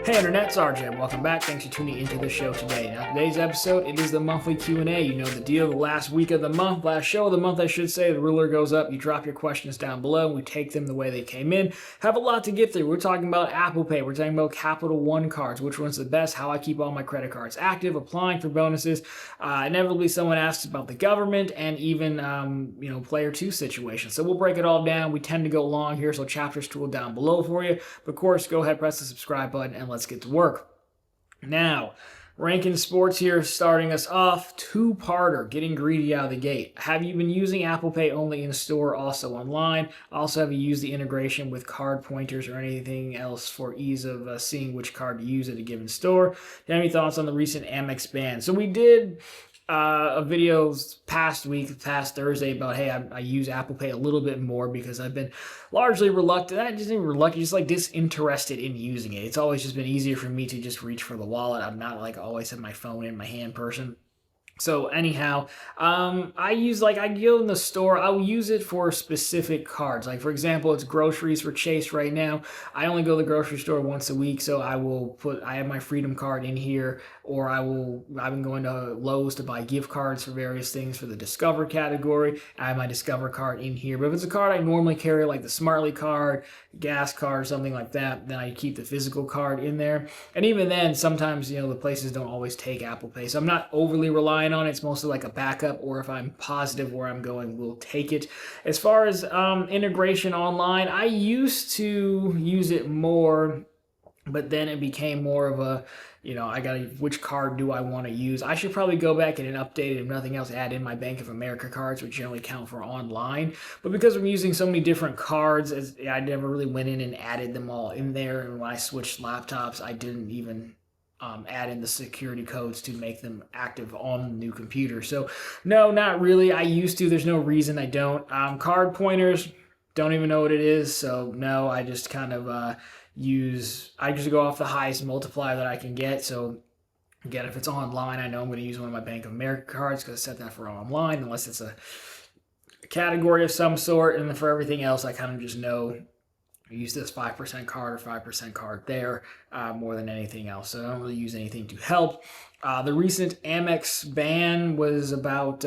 Hey Internet, it's RJ. Welcome back. Thanks for tuning into the show today. Now, today's episode, it is the monthly Q&A. You know the deal, the last week of the month, last show of the month, I should say. The ruler goes up, you drop your questions down below, and we take them the way they came in. Have a lot to get through. We're talking about Apple Pay. We're talking about Capital One cards, which one's the best, how I keep all my credit cards active, applying for bonuses. Inevitably, someone asks about the government and even, player two situations. So we'll break it all down. We tend to go long here, so chapters tool down below for you. But of course, go ahead, press the subscribe button, and let's get to work. Now, Rankin Sports here, starting us off. Two-parter, getting greedy out of the gate. Have you been using Apple Pay only in store, also online? Also, have you used the integration with card pointers or anything else for ease of seeing which card to use at a given store? Do you have any thoughts on the recent Amex ban? So we did a video past Thursday about, hey, I use Apple Pay a little bit more because I've been largely reluctant. I just even reluctant, just like disinterested in using it. It's always just been easier for me to just reach for the wallet. I'm not like always have my phone in my hand person. So anyhow, I go in the store, I'll use it for specific cards. Like for example, it's groceries for Chase right now. I only go to the grocery store once a week, so I have my Freedom card in here, or I've been going to Lowe's to buy gift cards for various things for the Discover category. I have my Discover card in here. But if it's a card I normally carry, like the Smartly card, gas card, something like that, then I keep the physical card in there. And even then, sometimes, the places don't always take Apple Pay. So I'm not overly relying on it. It's mostly like a backup, or if I'm positive where I'm going, we'll take it. As far as integration online, I used to use it more, but then it became more of a, which card do I want to use? I should probably go back and update it, if nothing else, add in my Bank of America cards, which generally count for online. But because I'm using so many different cards, I never really went in and added them all in there. And when I switched laptops, I didn't even add in the security codes to make them active on the new computer. So no, not really. I used to. There's no reason I don't. Card pointers, don't even know what it is. So no, I just kind of I just go off the highest multiplier that I can get. So again, if it's online, I know I'm going to use one of my Bank of America cards because I set that for online, unless it's a category of some sort. And then for everything else, I kind of just know I use this 5% card or 5% card there more than anything else. So I don't really use anything to help. The recent Amex ban was about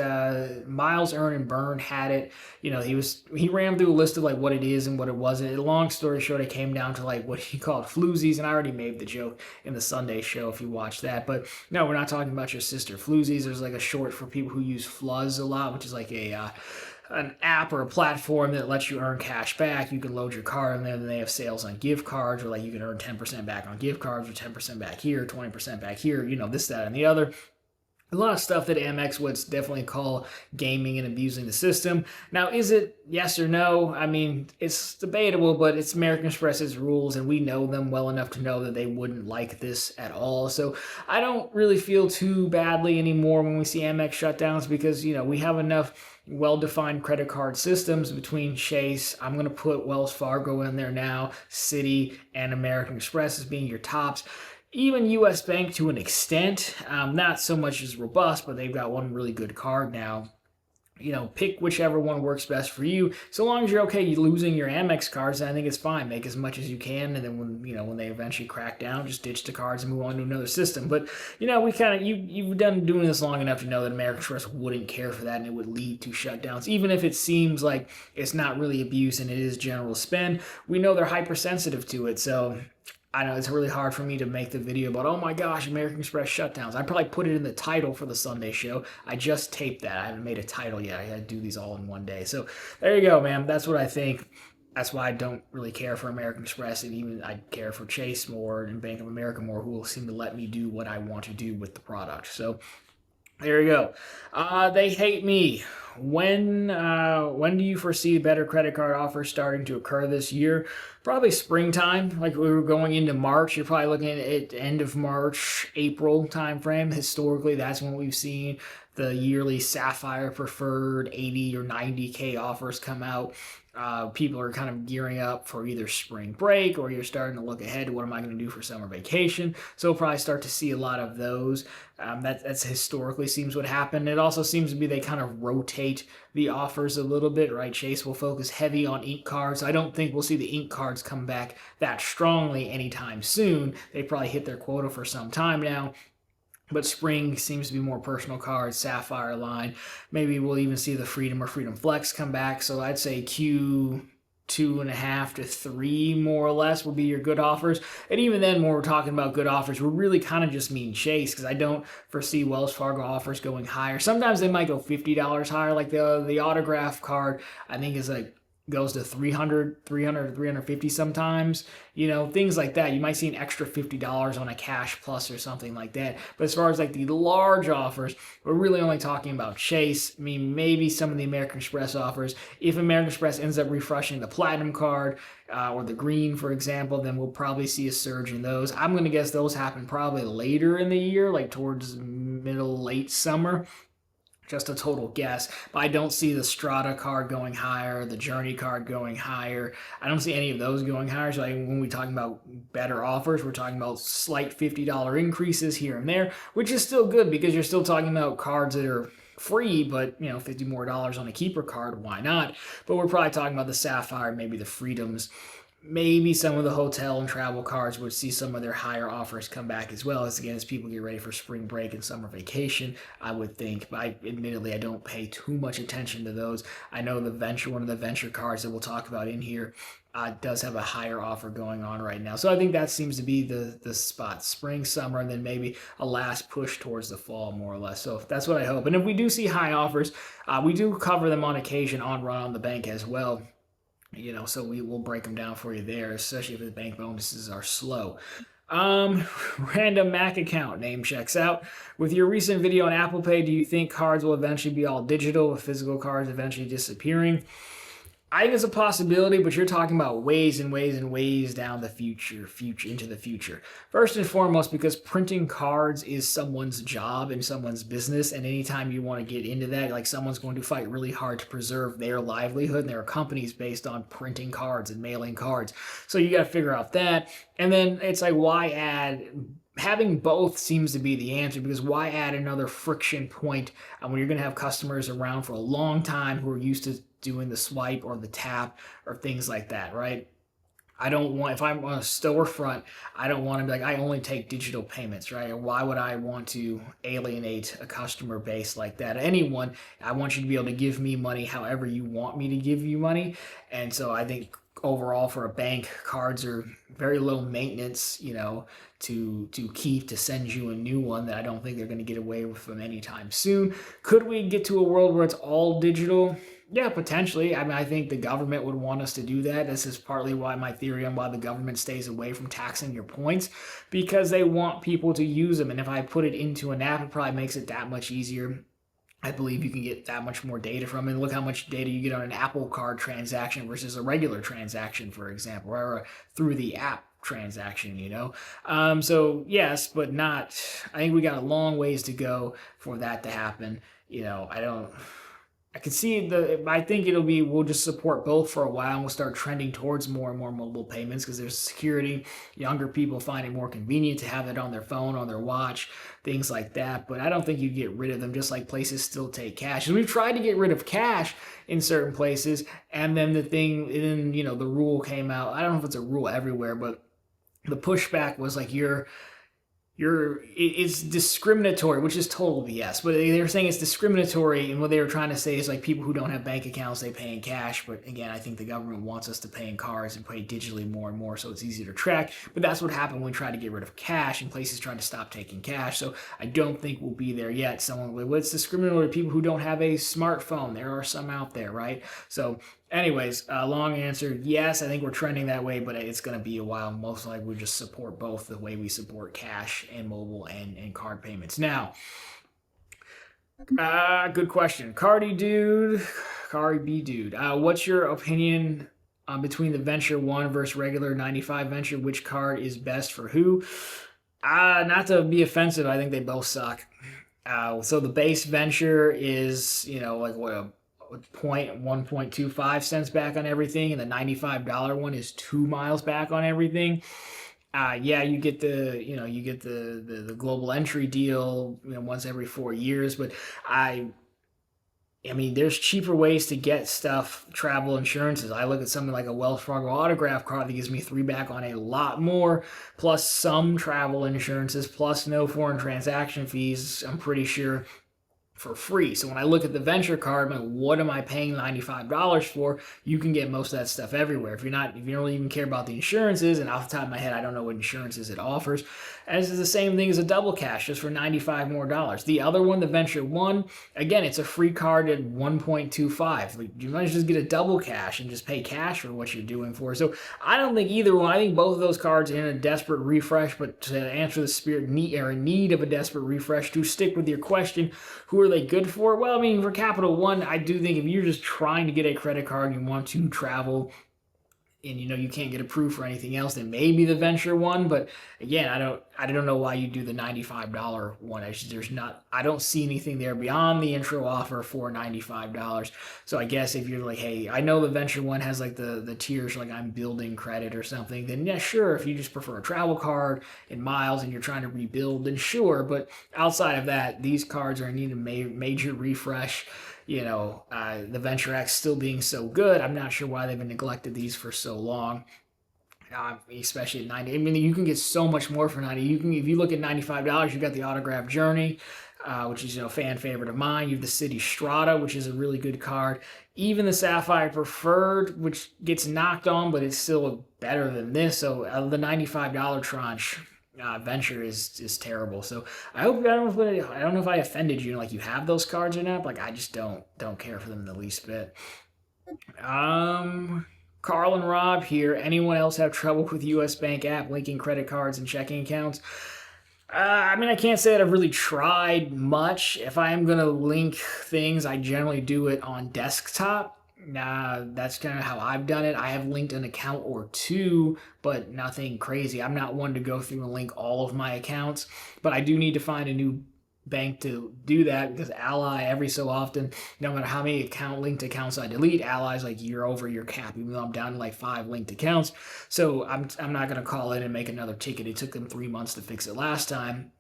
Miles Earn and Burn had it. He ran through a list of like what it is and what it wasn't. Long story short, it came down to like what he called floozies, and I already made the joke in the Sunday show if you watch that. But no, we're not talking about your sister. Floozies, there's like a short for people who use Fluzz a lot, which is like an app or a platform that lets you earn cash back. You can load your card in there, and they have sales on gift cards, or like you can earn 10% back on gift cards, or 10% back here, 20% back here, this, that, and the other. A lot of stuff that Amex would definitely call gaming and abusing the system. Now, is it yes or no? I mean, it's debatable, but it's American Express's rules, and we know them well enough to know that they wouldn't like this at all. So I don't really feel too badly anymore when we see Amex shutdowns because, we have enough well-defined credit card systems between Chase. I'm going to put Wells Fargo in there now, Citi, and American Express as being your tops. Even U.S. Bank to an extent, not so much as robust, but they've got one really good card now. Pick whichever one works best for you. So long as you're okay losing your Amex cards, I think it's fine. Make as much as you can, and then when they eventually crack down, just ditch the cards and move on to another system. But you've done doing this long enough to know that American Express wouldn't care for that, and it would lead to shutdowns. Even if it seems like it's not really abuse and it is general spend, we know they're hypersensitive to it. So I know it's really hard for me to make the video about, oh my gosh, American Express shutdowns. I probably put it in the title for the Sunday show. I just taped that. I haven't made a title yet. I had to do these all in one day. So there you go, man. That's what I think. That's why I don't really care for American Express, and even I care for Chase more and Bank of America more, who will seem to let me do what I want to do with the product. So there you go. They hate me. When do you foresee better credit card offers starting to occur this year? Probably springtime. Like we were going into March. You're probably looking at end of March, April timeframe. Historically, that's when we've seen the yearly Sapphire preferred 80 or 90K offers come out. people are kind of gearing up for either spring break, or you're starting to look ahead to what am I going to do for summer vacation. So we'll probably start to see a lot of those. That's historically seems what happened. It also seems to be they kind of rotate the offers a little bit, right? Chase will focus heavy on ink cards. I don't think we'll see the ink cards come back that strongly anytime soon. They probably hit their quota for some time now. But spring seems to be more personal cards, Sapphire line. Maybe we'll even see the Freedom or Freedom Flex come back. So I'd say Q2.5 to 3 more or less will be your good offers. And even then, when we're talking about good offers, we really kind of just mean Chase, because I don't foresee Wells Fargo offers going higher. Sometimes they might go $50 higher, like the autograph card, I think is like goes to 300 to 350 sometimes, things like that. You might see an extra $50 on a cash plus or something like that. But as far as like the large offers, we're really only talking about Chase. I mean, maybe some of the American Express offers. If American Express ends up refreshing the Platinum card or the Green, for example, then we'll probably see a surge in those. I'm going to guess those happen probably later in the year, like towards late summer. Just a total guess, but I don't see the Strata card going higher, the Journey card going higher. I don't see any of those going higher. So when we're talking about better offers, we're talking about slight $50 increases here and there, which is still good because you're still talking about cards that are free, but $50 more on a keeper card, why not? But we're probably talking about the Sapphire, maybe the Freedoms. Maybe some of the hotel and travel cards would see some of their higher offers come back as well, as people get ready for spring break and summer vacation, I would think. But admittedly, I don't pay too much attention to those. I know one of the venture cards that we'll talk about in here does have a higher offer going on right now. So I think that seems to be the spot. Spring, summer, and then maybe a last push towards the fall, more or less. So that's what I hope. And if we do see high offers, we do cover them on occasion on Run on the Bank as well. So we will break them down for you there, especially if the bank bonuses are slow. Random Mac account name checks out. With your recent video on Apple Pay, do you think cards will eventually be all digital, with physical cards eventually disappearing? I think it's a possibility, but you're talking about ways and ways and ways down the future into the future. First and foremost, because printing cards is someone's job and someone's business, and anytime you want to get into that, like someone's going to fight really hard to preserve their livelihood, and there are companies based on printing cards and mailing cards. So you got to figure out that. And then it's like, why add? Having both seems to be the answer, because why add another friction point when you're going to have customers around for a long time who are used to doing the swipe or the tap or things like that, right? I don't want, if I'm on a storefront, I don't want to be like, I only take digital payments, right? Or why would I want to alienate a customer base like that? Anyone, I want you to be able to give me money however you want me to give you money. And so I think overall for a bank, cards are very low maintenance, to keep, to send you a new one that I don't think they're going to get away with them anytime soon. Could we get to a world where it's all digital? Yeah, potentially. I mean, I think the government would want us to do that. This is partly why my theory on why the government stays away from taxing your points, because they want people to use them. And if I put it into an app, it probably makes it that much easier. I believe you can get that much more data from it. And look how much data you get on an Apple Card transaction versus a regular transaction, for example, or through the app transaction, So yes, but not, I think we got a long ways to go for that to happen. I can see I think we'll just support both for a while, and we'll start trending towards more and more mobile payments because there's security. Younger people find it more convenient to have it on their phone, on their watch, things like that. But I don't think you get rid of them, just like places still take cash. And we've tried to get rid of cash in certain places, and then the rule came out. I don't know if it's a rule everywhere, but the pushback was like it's discriminatory, which is total BS. But they're saying it's discriminatory, and what they were trying to say is like people who don't have bank accounts, they pay in cash. But again, I think the government wants us to pay in cards and pay digitally more and more, so it's easier to track. But that's what happened when we tried to get rid of cash, and places tried to stop taking cash. So I don't think we'll be there yet. Someone will, well, it's discriminatory to people who don't have a smartphone. There are some out there, right? So anyways, long answer, yes, I think we're trending that way, but it's going to be a while. Most likely we just support both the way we support cash and mobile and card payments. Now, good question. Cardi B dude, what's your opinion between the Venture 1 versus regular 95 Venture? Which card is best for who? Not to be offensive, I think they both suck. So the base Venture is, like what, point 1.25 cents back on everything, and the $95 one is 2 miles back on everything. Yeah, you get the global entry deal, once every 4 years, but I mean, there's cheaper ways to get stuff, travel insurances. I look at something like a Wells Fargo autograph card that gives me 3 back on a lot more, plus some travel insurances, plus no foreign transaction fees, I'm pretty sure, for free. So when I look at the venture card, I'm like, what am I paying $95 for? You can get most of that stuff everywhere. If you don't even care about the insurances, and off the top of my head, I don't know what insurances it offers. And this is the same thing as a double cash, just for $95 more. The other one, the venture one, again, it's a free card at 1.25. Like, you might just get a double cash and just pay cash for what you're doing for. So I don't think either one. I think both of those cards are in a desperate refresh, but to answer the spirit need of a desperate refresh, to stick with your question, who are they good for? Well, I mean, for Capital One, I do think if you're just trying to get a credit card and you want to travel and you can't get approved for anything else, then maybe the venture one. But again, I don't know why you do the $95 one. I don't see anything there beyond the intro offer for $95. So I guess if you're like, hey, I know the venture one has like the tiers, like I'm building credit or something, then yeah, sure. If you just prefer a travel card and miles and you're trying to rebuild, then sure. But outside of that, these cards are in need of major refresh. The Venture X still being so good, I'm not sure why they've been neglected these for so long. Especially at 90. I mean, you can get so much more for 90. If you look at $95, you've got the Autograph Journey, which is a fan favorite of mine. You have the City Strata, which is a really good card. Even the Sapphire Preferred, which gets knocked on, but it's still better than this. So the $95 tranche. Venture is terrible. So I don't know if I offended you. Like, you have those cards or not. Like, I just don't care for them in the least bit. Carl and Rob here. Anyone else have trouble with US Bank app linking credit cards and checking accounts? I mean, I can't say that I've really tried much. If I am going to link things, I generally do it on desktop. That's kind of how I've done it. I have linked an account or two, but nothing crazy. I'm not one to go through and link all of my accounts, but I do need to find a new bank to do that, because Ally, every so often, no matter how many linked accounts I delete, Ally's like, you're over your cap, even though I'm down to like 5 linked accounts. So I'm not going to call in and make another ticket. It took them 3 months to fix it last time.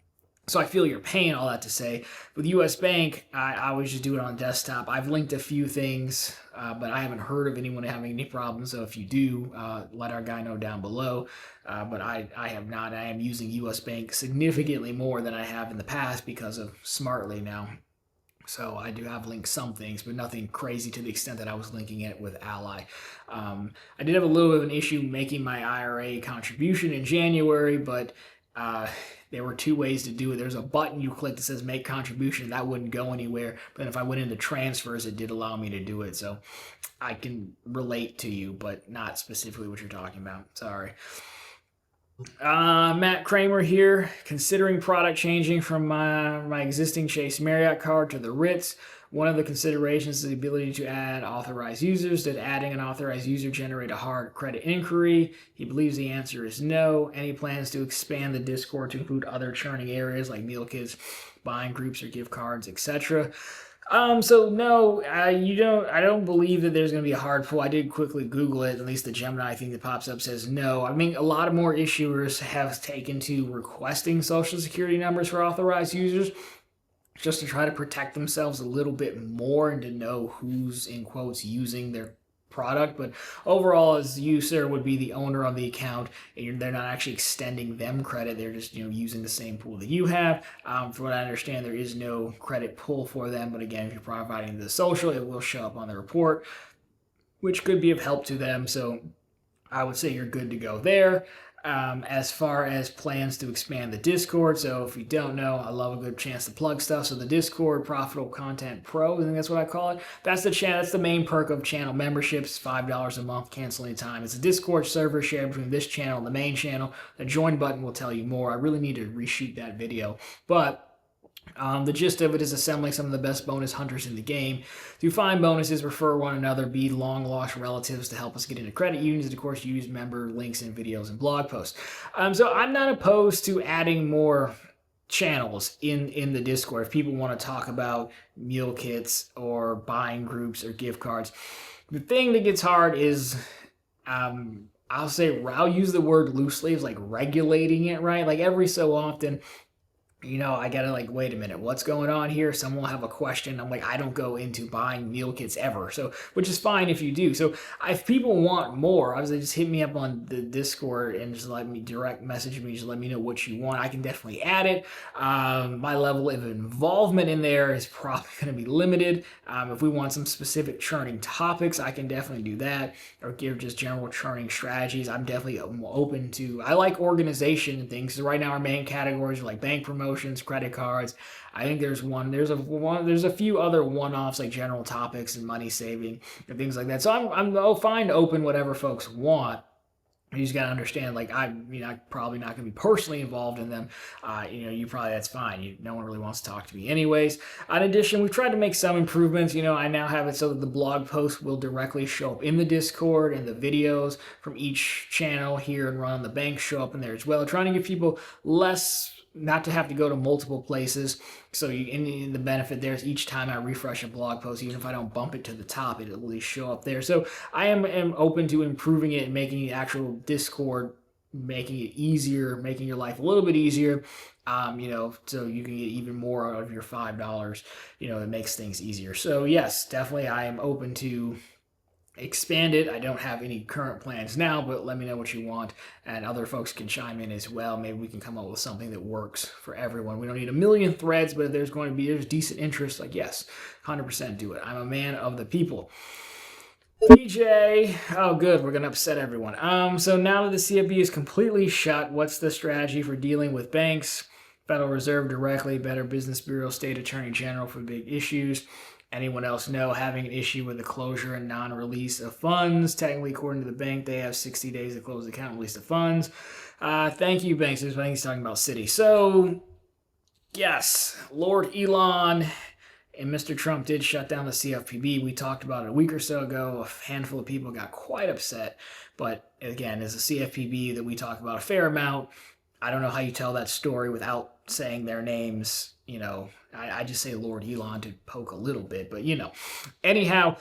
So I feel your pain, all that to say. With US Bank, I always just do it on desktop. I've linked a few things, but I haven't heard of anyone having any problems. So if you do, let our guy know down below. But I have not. I am using US Bank significantly more than I have in the past because of Smartly now. So I do have linked some things, but nothing crazy to the extent that I was linking it with Ally. I did have a little bit of an issue making my IRA contribution in January, but there were 2 ways to do it. There's a button you click that says make contribution. That wouldn't go anywhere. But if I went into transfers, it did allow me to do it. So I can relate to you, but not specifically what you're talking about. Sorry. Matt Kramer here. Considering product changing from my existing Chase Marriott card to the Ritz. One of the considerations is the ability to add authorized users. Did adding an authorized user generate a hard credit inquiry? He believes the answer is no. Any plans to expand the Discord to include other churning areas like meal kits, buying groups, or gift cards, etc.? So no, I don't believe that there's going to be a hard pull. I did quickly Google it. At least the Gemini thing that pops up says no. I mean, a lot of more issuers have taken to requesting social security numbers for authorized users, just to try to protect themselves a little bit more and to know who's, in quotes, using their product. But overall, as you, sir, would be the owner of the account, and they're not actually extending them credit. They're just using the same pool that you have. From what I understand, there is no credit pull for them. But again, if you're providing the social, it will show up on the report, which could be of help to them. So I would say you're good to go there. As far as plans to expand the Discord, so if you don't know, I love a good chance to plug stuff. So the Discord, Profitable Content Pro, I think that's what I call it. That's the main perk of channel memberships. $5 a month, cancel anytime. It's a Discord server shared between this channel and the main channel. The join button will tell you more. I really need to reshoot that video, but the gist of it is assembling some of the best bonus hunters in the game to find bonuses, refer one another, be long-lost relatives to help us get into credit unions, and of course use member links in videos and blog posts. So I'm not opposed to adding more channels in the Discord if people want to talk about meal kits or buying groups or gift cards. The thing that gets hard is I'll use the word loosely, is like regulating it, right? Like every so often, I gotta like, wait a minute, what's going on here? Someone will have a question. I'm like, I don't go into buying meal kits ever. So, which is fine if you do. So if people want more, obviously just hit me up on the Discord and just let me direct message me. Just let me know what you want. I can definitely add it. My level of involvement in there is probably going to be limited. If we want some specific churning topics, I can definitely do that, or give just general churning strategies. I'm definitely open to, I like organization and things. So right now our main categories are like bank promotions, credit cards. I think there's a few other one-offs like general topics and money saving and things like that. So I'm fine to open whatever folks want. You just gotta understand, like, I'm probably not gonna be personally involved in them. That's fine. No one really wants to talk to me anyways. In addition, we've tried to make some improvements. I now have it so that the blog post will directly show up in the Discord, and the videos from each channel here and Run on the Bank show up in there as well. Trying to give people not to have to go to multiple places. So in the benefit there is each time I refresh a blog post, even if I don't bump it to the top, it'll at least show up there. So I am open to improving it and making the actual Discord, making it easier, making your life a little bit easier, so you can get even more out of your $5, it makes things easier. So yes, definitely I am open to expand it. I don't have any current plans now, but let me know what you want, and other folks can chime in as well. Maybe we can come up with something that works for everyone. We don't need a million threads, but if there's decent interest, like, yes, 100% do it. I'm a man of the people. DJ, oh good, we're gonna upset everyone. So now that the CFPB is completely shut, what's the strategy for dealing with banks, Federal Reserve directly, Better Business Bureau, State Attorney General for big issues? Anyone else know having an issue with the closure and non-release of funds? Technically, according to the bank, they have 60 days to close the account and release the funds. Thank you, banks. I think he's talking about Citi. So, yes, Lord Elon and Mr. Trump did shut down the CFPB. We talked about it a week or so ago. A handful of people got quite upset. But again, as a CFPB that we talk about a fair amount, I don't know how you tell that story without saying their names. I just say Lord Elon to poke a little bit, but anyhow,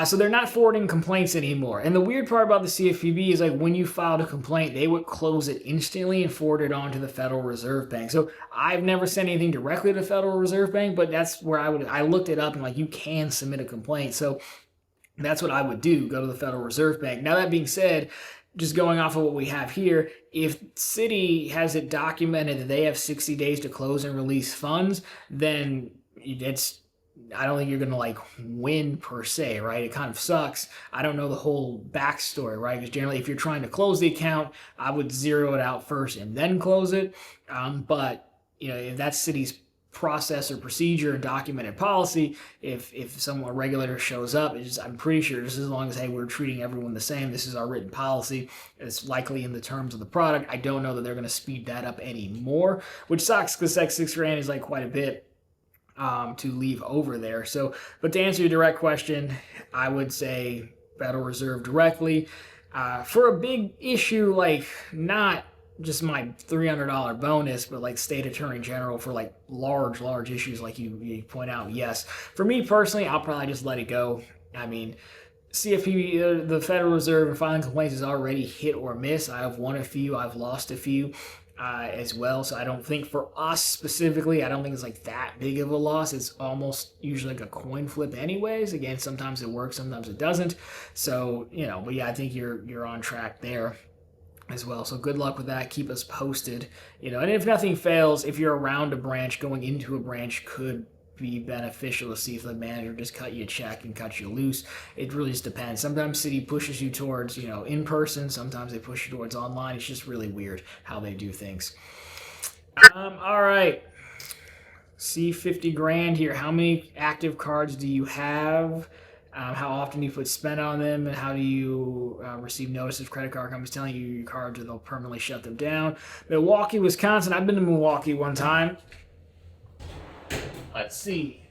so they're not forwarding complaints anymore. And the weird part about the CFPB is, like, when you filed a complaint, they would close it instantly and forward it on to the Federal Reserve Bank. So I've never sent anything directly to the Federal Reserve Bank, but that's where I looked it up, and like, you can submit a complaint. So that's what I would do, go to the Federal Reserve Bank. Now, that being said, just going off of what we have here, if Citi has it documented that they have 60 days to close and release funds, then I don't think you're going to win per se, right? It kind of sucks. I don't know the whole backstory, right? Because generally, if you're trying to close the account, I would zero it out first and then close it. But if that's Citi's process or procedure and documented policy, if a regulator shows up, I'm pretty sure just as long as, hey, we're treating everyone the same, this is our written policy, it's likely in the terms of the product. I don't know that they're going to speed that up anymore, which sucks because $6,000 is quite a bit to leave over there. So, but to answer your direct question, I would say Federal Reserve directly. For a big issue, not just my $300 bonus, but State Attorney General for large issues like you point out, yes. For me personally, I'll probably just let it go. I mean, CFPB, the Federal Reserve, and filing complaints is already hit or miss. I have won a few, I've lost a few as well. So I don't think for us specifically, I don't think it's that big of a loss. It's almost usually a coin flip anyways. Again, sometimes it works, sometimes it doesn't. So, but yeah, I think you're on track there as well. So good luck with that. Keep us posted. And if nothing fails, if you're around a branch, going into a branch could be beneficial to see if the manager just cut you a check and cut you loose. It really just depends. Sometimes Citi pushes you towards, in person. Sometimes they push you towards online. It's just really weird how they do things. All right. See, 50 grand here. How many active cards do you have? How often do you put spend on them, and how do you receive notice of credit card companies telling you your cards or they'll permanently shut them down? Milwaukee, Wisconsin. I've been to Milwaukee one time. Let's see.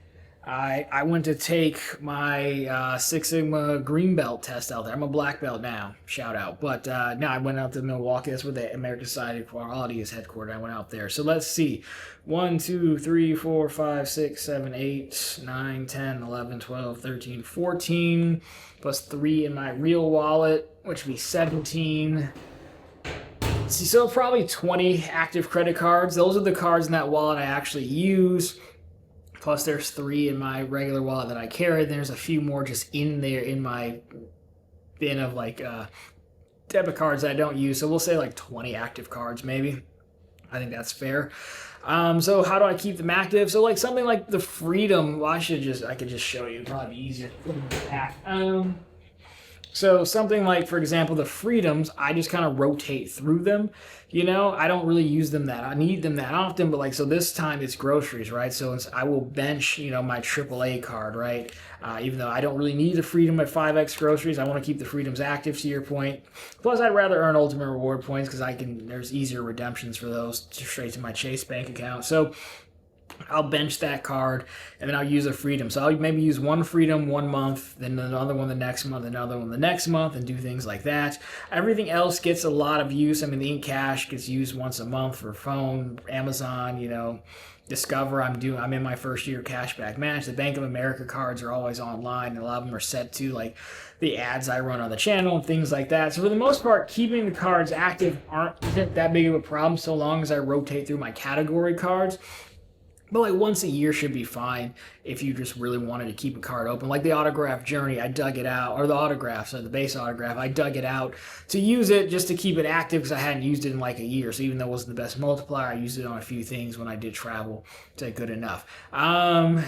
I went to take my Six Sigma green belt test out there. I'm a black belt now, shout out. But no, I went out to Milwaukee. That's where the American Society of Quality is headquartered. I went out there. So let's see. 1, 2, 3, 4, 5, 6, 7, 8, 9, 10, 11, 12, 13, 14, plus 3 in my real wallet, which would be 17. See, so probably 20 active credit cards. Those are the cards in that wallet I actually use. Plus, there's 3 in my regular wallet that I carry. There's a few more just in there in my bin of like debit cards that I don't use. So we'll say like 20 active cards, maybe. I think that's fair. So how do I keep them active? So like something like the Freedom. Well, I could just show you. It'd probably be easier. So something like, for example, the Freedoms, I just kind of rotate through them. You know, I don't really use them I need them that often, but like, so this time it's groceries, right? So I will bench, you know, my AAA card, right? Even though I don't really need the Freedom at 5X groceries, I want to keep the Freedoms active, to your point. Plus, I'd rather earn Ultimate Reward points because there's easier redemptions for those straight to my Chase Bank account. So I'll bench that card, and then I'll use a Freedom. So I'll maybe use one Freedom 1 month, then another one the next month, another one the next month, and do things like that. Everything else gets a lot of use. I mean, the Ink Cash gets used once a month for phone, Amazon, you know, Discover. I'm in my first year cashback match. The Bank of America cards are always online, and a lot of them are set to like the ads I run on the channel and things like that. So for the most part, keeping the cards active isn't that big of a problem so long as I rotate through my category cards. But like once a year should be fine if you just really wanted to keep a card open. Like the autograph Journey, I dug it out, or the autograph, so the base autograph, I dug it out to use it just to keep it active because I hadn't used it in like a year. So even though it wasn't the best multiplier, I used it on a few things when I did travel to good enough. US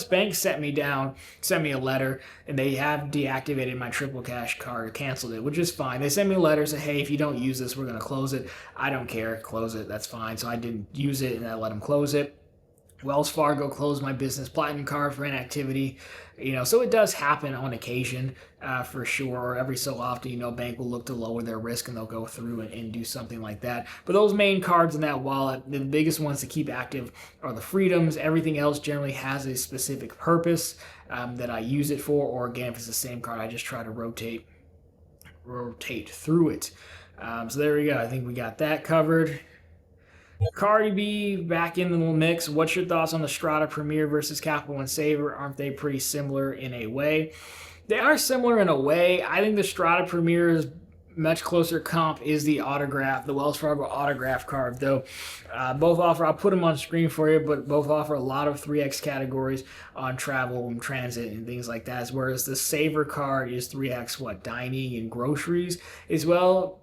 Bank sent me a letter, and they have deactivated my Triple Cash card, canceled it, which is fine. They sent me a letter, said, hey, if you don't use this, we're going to close it. I don't care, close it, that's fine. So I didn't use it, and I let them close it. Wells Fargo closed my Business Platinum card for inactivity. You know, so it does happen on occasion, for sure. Every so often, you know, a bank will look to lower their risk and they'll go through and do something like that. But those main cards in that wallet, the biggest ones to keep active are the Freedoms. Everything else generally has a specific purpose that I use it for. Or again, if it's the same card, I just try to rotate through it. So there we go. I think we got that covered. Cardi B back in the mix. What's your thoughts on the Strata Premier versus Capital One Savor? Aren't they pretty similar in a way? They are similar in a way. I think the Strata Premier's much closer comp is the Wells Fargo autograph card, though. Both offer, I'll put them on screen for you, but both offer a lot of 3X categories on travel and transit and things like that. Whereas the Savor card is 3X, dining and groceries as well.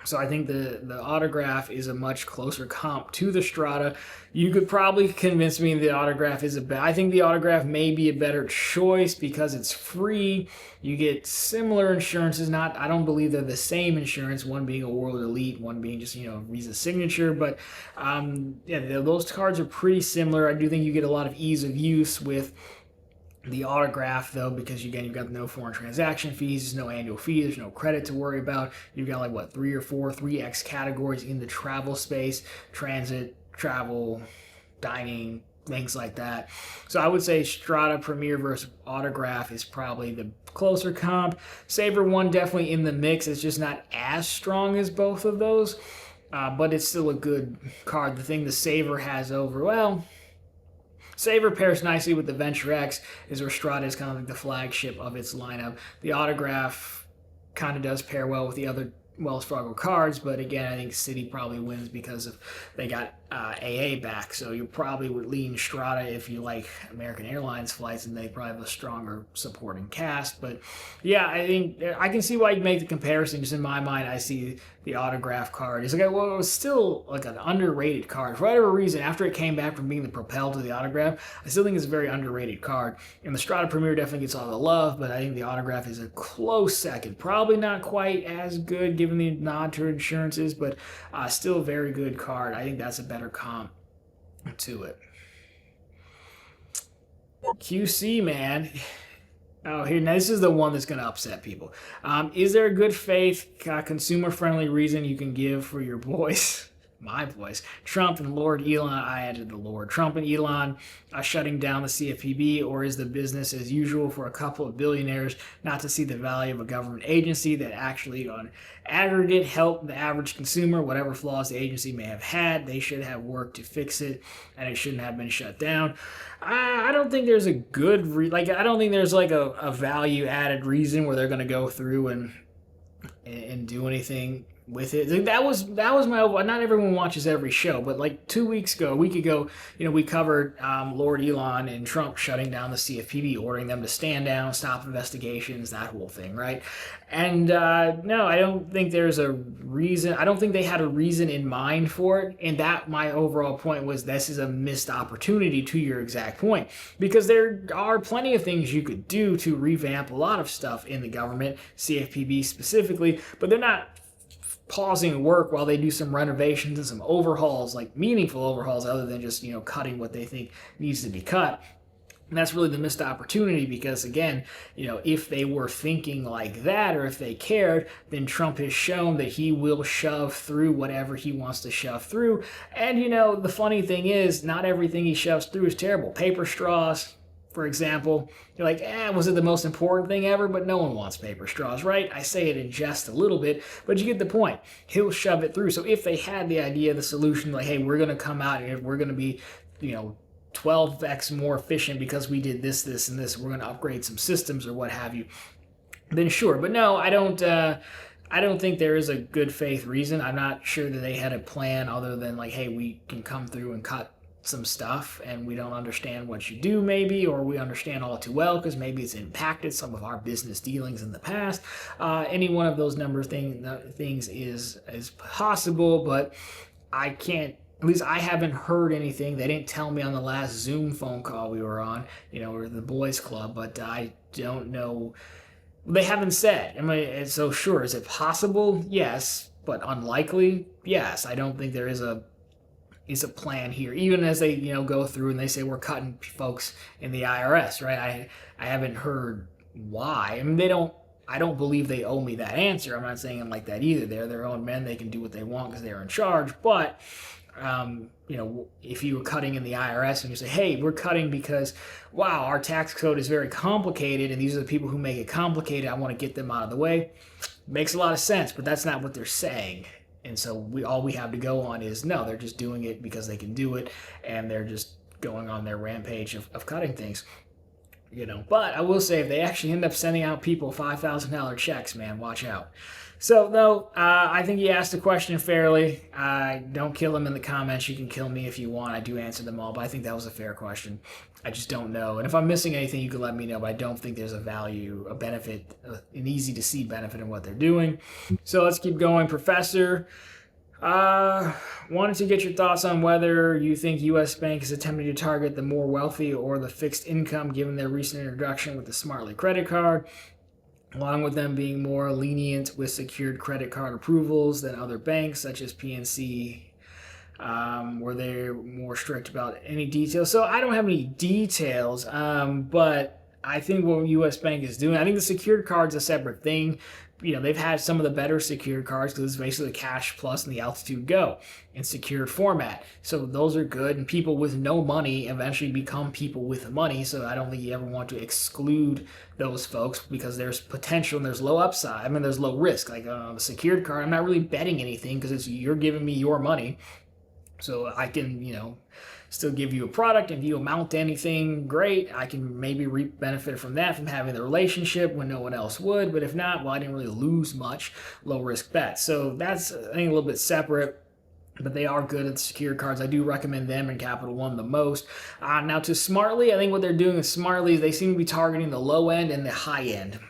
So I think the autograph is a much closer comp to the Strata. You could probably convince me the autograph is I think the autograph may be a better choice because it's free. You get similar insurances. I don't believe they're the same insurance, one being a World Elite, one being just, you know, Visa Signature. But those cards are pretty similar. I do think you get a lot of ease of use with the autograph, though, because again, you've got no foreign transaction fees, there's no annual fee, there's no credit to worry about. You've got like 3 or 4 3X categories in the travel space: transit, travel, dining, things like that. So I would say Strata Premier versus autograph is probably the closer comp. Savor one definitely in the mix. It's just not as strong as both of those, but it's still a good card. The thing the Savor has Savor pairs nicely with the Venture X, is where Strata is kind of like the flagship of its lineup. The autograph kind of does pair well with the other Wells Fargo cards, but again, I think Citi probably wins because they got AA back. So you probably would lean Strata if you like American Airlines flights, and they probably have a stronger supporting cast. But yeah, I think I can see why you make the comparison. Just in my mind, I see the autograph card. It's like, well, it was still like an underrated card. For whatever reason, after it came back from being the Propel to the autograph, I still think it's a very underrated card. And the Strata Premier definitely gets all the love, but I think the autograph is a close second. Probably not quite as good given the nod to insurances, but still a very good card. I think that's a better comp to it. QC, man. Oh, here, now this is the one that's going to upset people. Is there a good faith, consumer-friendly reason you can give for your boys? my voice. Trump and Lord Elon, I added the Lord. Trump and Elon are shutting down the CFPB, or is the business as usual for a couple of billionaires not to see the value of a government agency that actually on aggregate help the average consumer? Whatever flaws the agency may have had, they should have worked to fix it, and it shouldn't have been shut down. I don't think there's a good, I don't think there's like a value added reason where they're going to go through and do anything with it. That was my. Not everyone watches every show, but like a week ago, we covered Lord Elon and Trump shutting down the CFPB, ordering them to stand down, stop investigations, that whole thing, right? And no, I don't think there's a reason. I don't think they had a reason in mind for it. And that my overall point was this is a missed opportunity, to your exact point, because there are plenty of things you could do to revamp a lot of stuff in the government, CFPB specifically, but they're not pausing work while they do some renovations and some overhauls, like meaningful overhauls, other than just cutting what they think needs to be cut. And that's really the missed opportunity, because again, if they were thinking like that, or if they cared, then Trump has shown that he will shove through whatever he wants to shove through. And the funny thing is, not everything he shoves through is terrible. Paper straws, for example, you're like, was it the most important thing ever? But no one wants paper straws, right? I say it in jest a little bit, but you get the point. He'll shove it through. So if they had the idea, the solution, like, hey, we're going to come out and we're going to be, 12x more efficient because we did this, this, and this, we're going to upgrade some systems or what have you, then sure. But no, I don't think there is a good faith reason. I'm not sure that they had a plan other than like, hey, we can come through and cut some stuff and we don't understand what you do, maybe, or we understand all too well because maybe it's impacted some of our business dealings in the past. Any one of those things is possible, but I can't, at least I haven't heard anything. They didn't tell me on the last Zoom phone call we were on, or the boys club, but I don't know. They haven't said. So sure, is it possible? Yes, but unlikely? Yes. I don't think there is a plan here, even as they go through and they say we're cutting folks in the IRS, right? I haven't heard why. I don't believe they owe me that answer. I'm not saying it like that either. They're their own men. They can do what they want because they're in charge. But if you were cutting in the IRS and you say, hey, we're cutting because, wow, our tax code is very complicated and these are the people who make it complicated, I want to get them out of the way, makes a lot of sense, but that's not what they're saying. And so all we have to go on is, no, they're just doing it because they can do it, and they're just going on their rampage of cutting things. But I will say, if they actually end up sending out people $5,000 checks, man, watch out. So, no, I think you asked the question fairly. Don't kill him in the comments. You can kill me if you want. I do answer them all, but I think that was a fair question. I just don't know. And if I'm missing anything, you can let me know, but I don't think there's a value, a benefit, an easy-to-see benefit in what they're doing. So let's keep going. Professor, wanted to get your thoughts on whether you think U.S. Bank is attempting to target the more wealthy or the fixed income, given their recent introduction with the Smartly credit card, along with them being more lenient with secured credit card approvals than other banks, such as PNC, where they're more strict about any details. So I don't have any details, but I think what U.S. Bank is doing, I think the secured card's a separate thing. They've had some of the better secured cards because it's basically Cash Plus and the Altitude Go in secured format. So those are good, and people with no money eventually become people with money. So I don't think you ever want to exclude those folks because there's potential and there's low upside. There's low risk. Like the secured card, I'm not really betting anything because you're giving me your money. So I can, still give you a product. If you amount to anything, great. I can maybe reap benefit from that, from having the relationship when no one else would. But if not, well, I didn't really lose much. Low risk bet. So that's, I think, a little bit separate. But they are good at the secured cards. I do recommend them and Capital One the most. Now to Smartly, I think what they're doing with Smartly is they seem to be targeting the low end and the high end,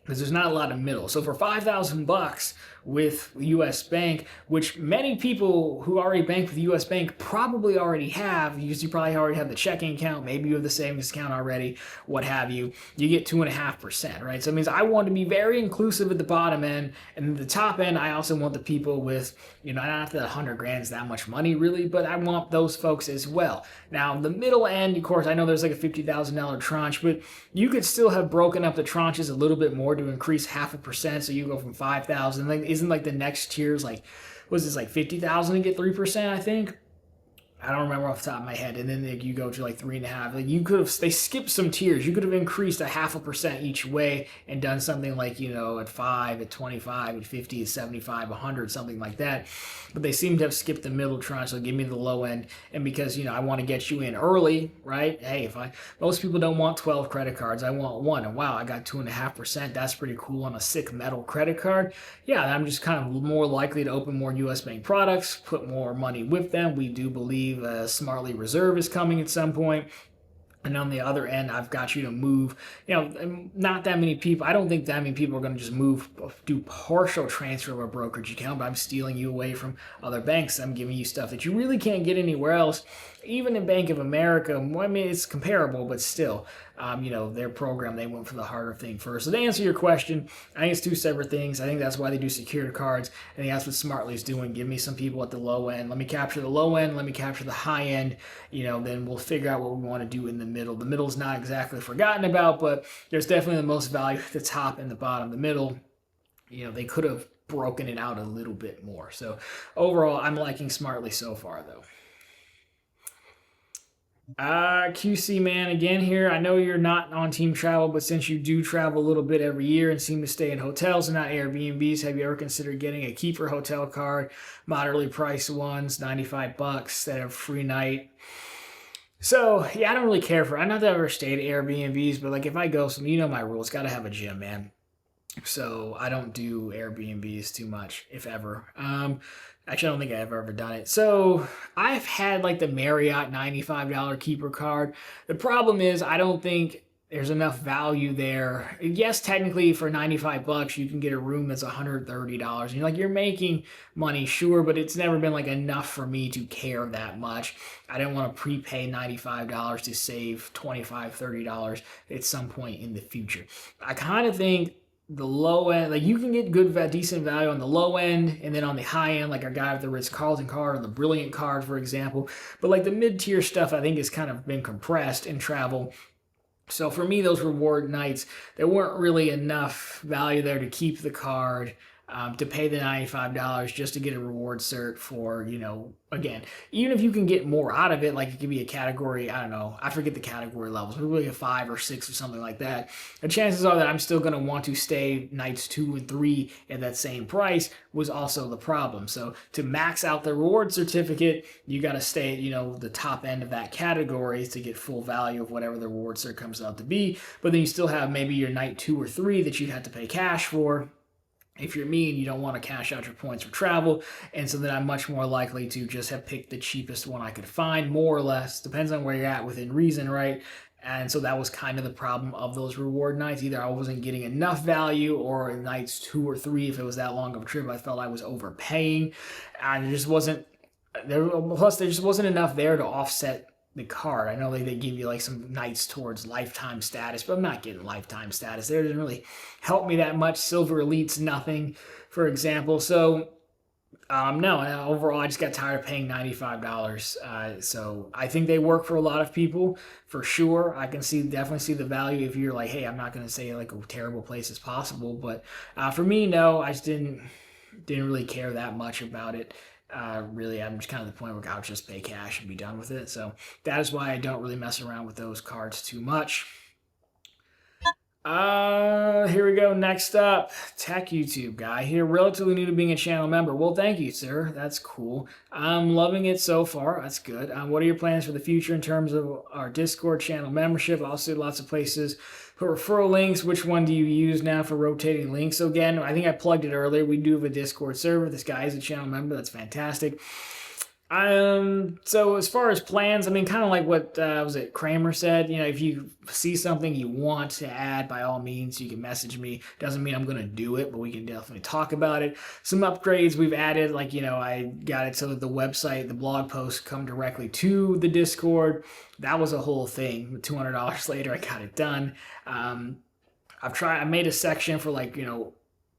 because there's not a lot of middle. So for $5,000 with U.S. Bank, which many people who already bank with U.S. Bank probably already have, because you probably already have the checking account, maybe you have the savings account already, what have you, you get 2.5%, right? So it means I want to be very inclusive at the bottom end, and at the top end, I also want the people with, not that 100 grand is that much money really, but I want those folks as well. Now, the middle end, of course, I know there's like a $50,000 tranche, but you could still have broken up the tranches a little bit more to increase 0.5%, so you go from 5,000, isn't like the next tier's like was this like 50,000 to get 3%, I think. I don't remember off the top of my head. And then you go to like 3.5. Like you could have, they skipped some tiers. You could have increased 0.5% each way and done something like, at 5, at 25, at 50, at 75, 100, something like that. But they seem to have skipped the middle tranche. So give me the low end. And because, I want to get you in early, right? Hey, most people don't want 12 credit cards. I want one. And wow, I got 2.5%. That's pretty cool on a sick metal credit card. Yeah, I'm just kind of more likely to open more US Bank products, put more money with them. We do believe Smartly Reserve is coming at some point. And on the other end, I've got you to move, not that many people. I don't think that many people are going to just do partial transfer of a brokerage account, but I'm stealing you away from other banks. I'm giving you stuff that you really can't get anywhere else. Even in Bank of America, I mean, it's comparable, but still, their program, they went for the harder thing first. So to answer your question, I think it's two separate things. I think that's why they do secured cards. I think that's what Smartly is doing. Give me some people at the low end. Let me capture the low end. Let me capture the high end. Then we'll figure out what we want to do in the middle. The middle is not exactly forgotten about, but there's definitely the most value at the top and the bottom. The middle, they could have broken it out a little bit more. So overall, I'm liking Smartly so far, though. QC man again here. I know you're not on team travel, but since you do travel a little bit every year and seem to stay in hotels and not Airbnbs, have you ever considered getting a keeper hotel card, moderately priced ones, $95 that have free night? So yeah, I don't really care for. I'm not that I've ever stayed at Airbnbs, but like if I go, my rules, got to have a gym, man. So I don't do Airbnbs too much, if ever. Actually, I don't think I've ever done it. So I've had like the Marriott $95 keeper card. The problem is I don't think there's enough value there. Yes, technically for $95 you can get a room that's $130. And you're making money, sure, but it's never been like enough for me to care that much. I didn't want to prepay $95 to save $25, $30 at some point in the future. I kind of think the low end, like you can get decent value on the low end, and then on the high end, like our guy with the Ritz-Carlton card or the Brilliant card, for example. But like the mid-tier stuff, I think has kind of been compressed in travel. So for me, those reward nights, there weren't really enough value there to keep the card, to pay the $95 just to get a reward cert for, again, even if you can get more out of it, like it could be a category, I don't know, I forget the category levels, maybe a 5 or 6 or something like that. The chances are that I'm still going to want to stay nights 2 and 3 at that same price was also the problem. So to max out the reward certificate, you got to stay at, the top end of that category to get full value of whatever the reward cert comes out to be. But then you still have maybe your night 2 or 3 that you'd have to pay cash for. If you're me and you don't want to cash out your points for travel, and so then I'm much more likely to just have picked the cheapest one I could find, more or less, depends on where you're at within reason, right? And so that was kind of the problem of those reward nights. Either I wasn't getting enough value, or in nights 2 or 3, if it was that long of a trip, I felt I was overpaying. And there just wasn't enough there to offset the card. I know they give you like some nights towards lifetime status, but I'm not getting lifetime status there. It doesn't really help me that much. Silver Elite's nothing, for example. So no, overall I just got tired of paying $95. So I think they work for a lot of people for sure. I can definitely see the value if you're like, hey, I'm not going to say like a terrible place as possible, but for me, no, I just didn't really care that much about it. Really, I'm just kind of the point where I'll just pay cash and be done with it. So that is why I don't really mess around with those cards too much. Here we go. Next up, Tech YouTube guy here, relatively new to being a channel member. Well, thank you, sir. That's cool. I'm loving it so far. That's good. What are your plans for the future in terms of our Discord channel membership? Also, lots of places for referral links. Which one do you use now for rotating links? So again, I think I plugged it earlier. We do have a Discord server. This guy is a channel member. That's fantastic. So as far as plans, I mean, kind of like what was it Kramer said, if you see something you want to add, by all means, you can message me. Doesn't mean I'm going to do it, but we can definitely talk about it. Some upgrades we've added, like, I got it so that the website, the blog posts come directly to the Discord. That was a whole thing. $200 later, I got it done. I made a section for like,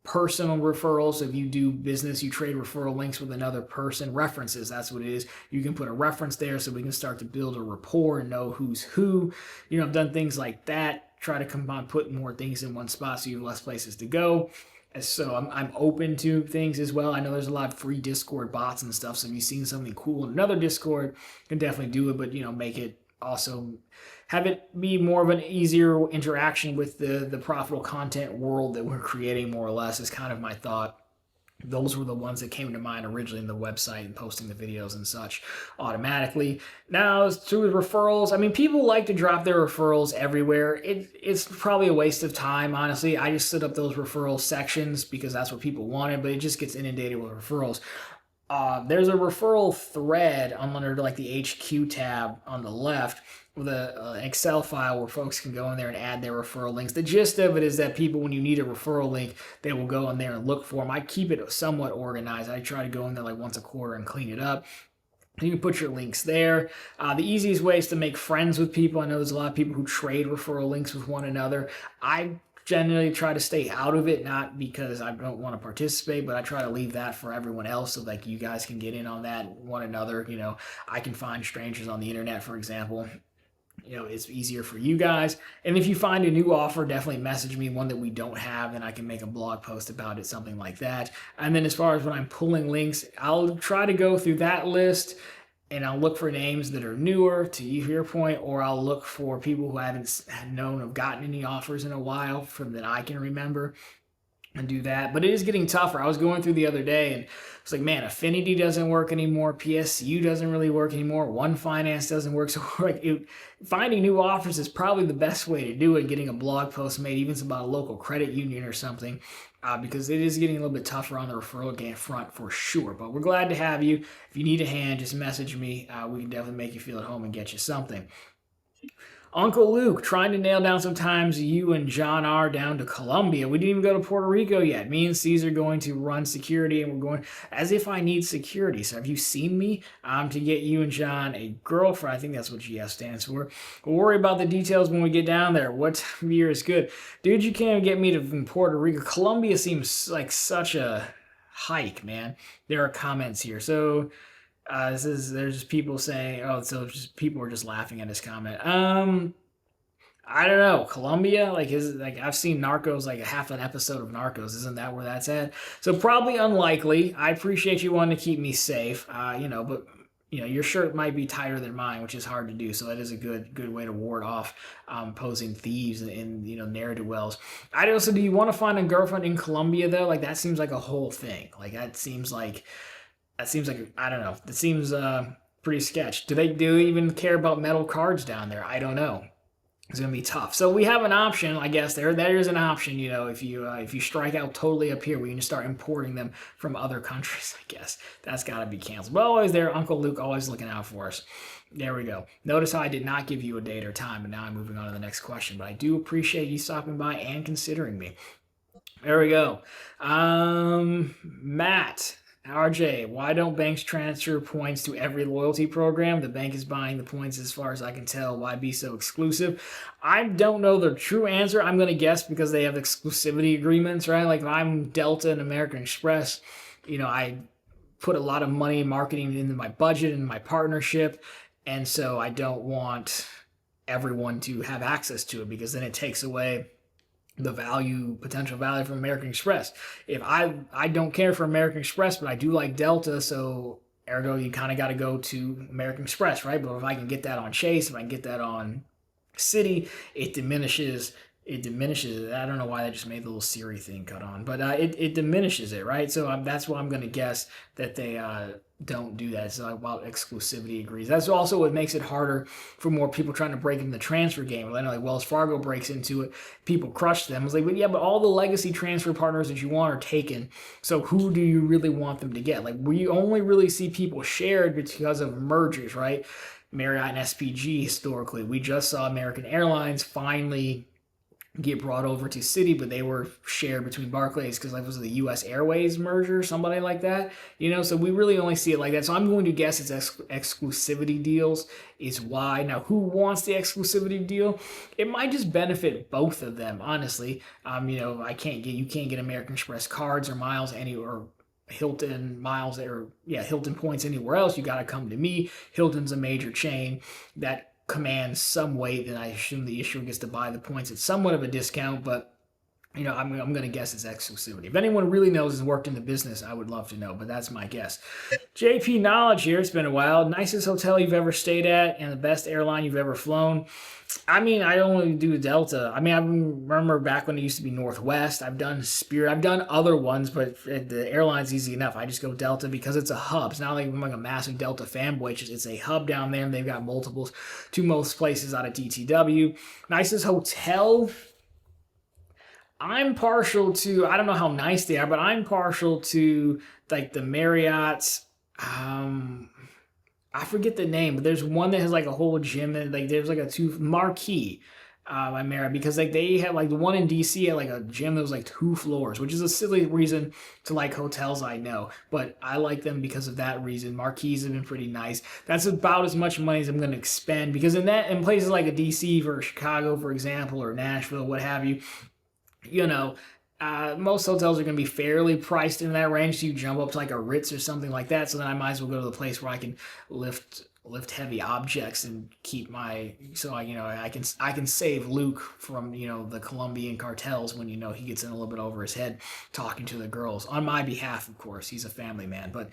personal referrals. If you do business, you trade referral links with another person. References, that's what it is. You can put a reference there so we can start to build a rapport and know who's who. I've done things like that. Try to combine, put more things in one spot so you have less places to go. So I'm open to things as well. I know there's a lot of free Discord bots and stuff. So if you've seen something cool in another Discord, you can definitely do it. But make it also have it be more of an easier interaction with the profitable content world that we're creating, more or less, is kind of my thought. Those were the ones that came to mind originally in the website and posting the videos and such automatically. Now, as to referrals, I mean, people like to drop their referrals everywhere. It's probably a waste of time, honestly. I just set up those referral sections because that's what people wanted, but it just gets inundated with referrals. There's a referral thread under like the HQ tab on the left with an Excel file where folks can go in there and add their referral links. The gist of it is that people, when you need a referral link, they will go in there and look for them. I keep it somewhat organized. I try to go in there like once a quarter and clean it up. You can put your links there. The easiest way is to make friends with people. I know there's a lot of people who trade referral links with one another. I generally try to stay out of it, not because I don't want to participate, but I try to leave that for everyone else so like you guys can get in on that one another. I can find strangers on the internet, for example. It's easier for you guys. And if you find a new offer, definitely message me, one that we don't have, and I can make a blog post about it, something like that. And then as far as when I'm pulling links, I'll try to go through that list and I'll look for names that are newer, to your point, or I'll look for people who I haven't known have gotten any offers in a while from that I can remember, and do that. But it is getting tougher. I was going through the other day and it's like, man, Affinity doesn't work anymore. PSU doesn't really work anymore. One Finance doesn't work. So finding new offers is probably the best way to do it. Getting a blog post made, even about a local credit union or something, because it is getting a little bit tougher on the referral game front for sure. But we're glad to have you. If you need a hand, just message me. We can definitely make you feel at home and get you something. Uncle Luke, trying to nail down some times you and John are down to Colombia. We didn't even go to Puerto Rico yet. Me and Caesar going to run security, and we're going as if I need security. So have you seen me? To get you and John a girlfriend. I think that's what GS stands for. We'll worry about the details when we get down there. What year is good? Dude, you can't get me to from Puerto Rico. Colombia seems like such a hike, man. There are comments here. So there's just people saying, so just people are just laughing at his comment. I don't know. Colombia, I've seen Narcos, like a half an episode of Narcos. Isn't that where that's at? So probably unlikely. I appreciate you wanting to keep me safe. But your shirt might be tighter than mine, which is hard to do. So that is a good way to ward off posing thieves in ne'er-do-wells. Do you want to find a girlfriend in Colombia though? Like that seems like a whole thing. That seems like I don't know. That seems pretty sketch. Do they even care about metal cards down there? I don't know. It's gonna be tough. So we have an option, I guess. There is an option. If you strike out totally up here, we can just start importing them from other countries. I guess that's got to be canceled. But always there, Uncle Luke, always looking out for us. There we go. Notice how I did not give you a date or time, and now I'm moving on to the next question. But I do appreciate you stopping by and considering me. There we go. Matt. RJ, why don't banks transfer points to every loyalty program? The bank is buying the points as far as I can tell. Why be so exclusive? I don't know the true answer. I'm going to guess because they have exclusivity agreements, right? Like if I'm Delta and American Express, I put a lot of money in marketing into my budget and my partnership. And so I don't want everyone to have access to it because then it takes away the potential value from American Express. If I don't care for American Express, but I do like Delta, so ergo you kind of got to go to American Express, right? But if I can get that on Chase, if I can get that on Citi, it diminishes. I don't know why I just made the little Siri thing cut on, but it diminishes it, right? So that's why I'm going to guess that they don't do that. It's about exclusivity agrees. That's also what makes it harder for more people trying to break into the transfer game. I know Wells Fargo breaks into it, people crush them. It's but all the legacy transfer partners that you want are taken. So who do you really want them to get? We only really see people shared because of mergers, right? Marriott and SPG historically. We just saw American Airlines finally get brought over to Citi, but they were shared between Barclays because was it the U.S. Airways merger, somebody like that, So we really only see it like that. So I'm going to guess it's exclusivity deals is why. Now, who wants the exclusivity deal? It might just benefit both of them, honestly. You can't get American Express cards or miles or Hilton miles Hilton points anywhere else. You got to come to me. Hilton's a major chain that commands some weight, then I assume the issuer gets to buy the points at somewhat of a discount, but I'm going to guess it's exclusivity. If anyone really knows and worked in the business, I would love to know, but that's my guess. JP Knowledge here. It's been a while. Nicest hotel you've ever stayed at and the best airline you've ever flown. I mean, I only do Delta. I mean, I remember back when it used to be Northwest. I've done Spirit. I've done other ones, but the airline's easy enough. I just go Delta because it's a hub. It's not like I'm like a massive Delta fanboy. It's a hub down there, and they've got multiples to most places out of DTW. Nicest hotel. I'm partial to, I don't know how nice they are, but I'm partial to like the Marriott's. I forget the name, but there's one that has like a whole gym and like there's like a marquee by Marriott, because like they had like the one in DC had like a gym that was like 2 floors, which is a silly reason to like hotels, I know, but I like them because of that reason. Marquees have been pretty nice. That's about as much money as I'm going to expend, because in places like a DC or Chicago, for example, or Nashville, what have you, most hotels are going to be fairly priced in that range. So you jump up to like a Ritz or something like that. So then I might as well go to the place where I can lift heavy objects and keep I can save Luke from the Colombian cartels when he gets in a little bit over his head talking to the girls on my behalf. Of course, he's a family man. But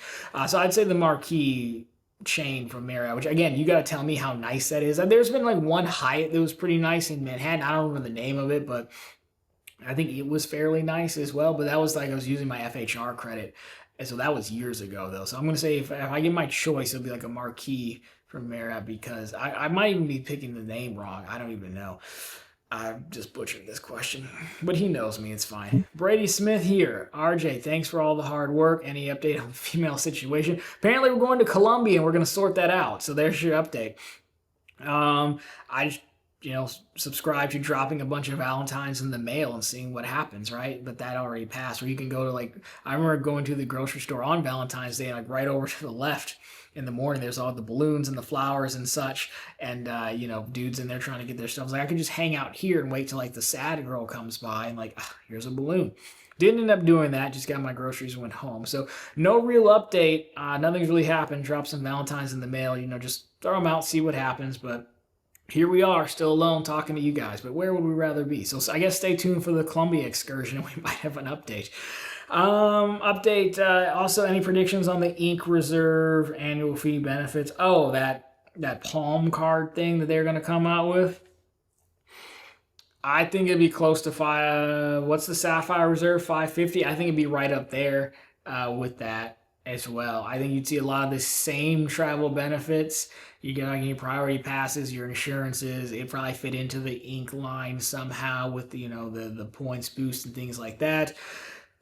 so I'd say the Marquis chain from Marriott, which again, you got to tell me how nice that is. There's been like one Hyatt that was pretty nice in Manhattan. I don't remember the name of it, but I think it was fairly nice as well, but that was like I was using my FHR credit, and so that was years ago though. So I'm gonna say if I get my choice, it'll be like a Marquis from Marriott, because I might even be picking the name wrong. I don't even know. I just butchered this question, but he knows me. It's fine. Brady Smith here. RJ, thanks for all the hard work. Any update on the female situation? Apparently, we're going to Colombia and we're gonna sort that out. So there's your update. I just subscribe to dropping a bunch of Valentines in the mail and seeing what happens, right? But that already passed. Or you can go to I remember going to the grocery store on Valentine's Day, like right over to the left in the morning, there's all the balloons and the flowers and such, and dudes in there trying to get their stuff. I was like, I could just hang out here and wait till like the sad girl comes by and here's a balloon. Didn't end up doing that, just got my groceries and went home. So no real update. Nothing's really happened. Drop some Valentines in the mail, just throw them out, see what happens. But here we are, still alone, talking to you guys, but where would we rather be? So I guess stay tuned for the Columbia excursion. We might have an update. Also, any predictions on the Ink Reserve annual fee benefits? Oh, that Palm card thing that they're going to come out with? I think it'd be close to what's the Sapphire Reserve, $550? I think it'd be right up there with that as well. I think you'd see a lot of the same travel benefits. You get your priority passes, your insurances. It probably fit into the Ink line somehow with the points boost and things like that.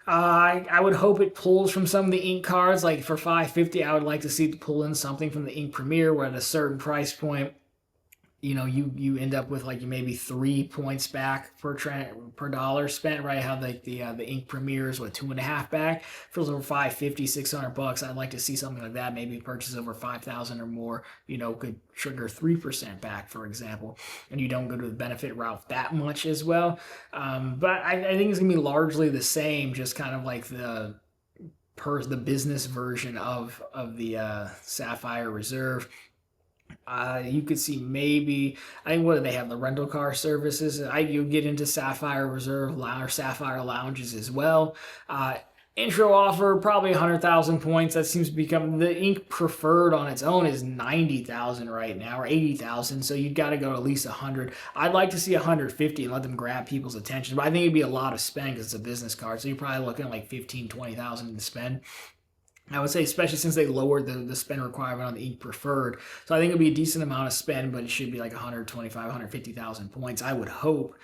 I would hope it pulls from some of the Ink cards. Like for $550, I would like to see it pull in something from the Ink Premier, where at a certain price point, you end up with maybe 3 points back per dollar spent, right? How the Ink Premier is 2.5 back. For over $550, $600, I'd like to see something like that. Maybe purchase over 5,000 or more, could trigger 3% back, for example, and you don't go to the benefit route that much as well. But I think it's gonna be largely the same, just kind of like the business version of the Sapphire Reserve. You could see maybe, I think, what do they have? The rental car services. You get into Sapphire Reserve or Sapphire Lounges as well. Intro offer, probably 100,000 points. That seems to become, the Ink Preferred on its own is 90,000 right now, or 80,000. So you've got to go at least 100. I'd like to see 150 and let them grab people's attention. But I think it'd be a lot of spend because it's a business card. So you're probably looking at 15,000, 20,000 to spend. I would say, especially since they lowered the spend requirement on the Ink Preferred. So I think it'll be a decent amount of spend, but it should be 125,000, 150,000 points, I would hope,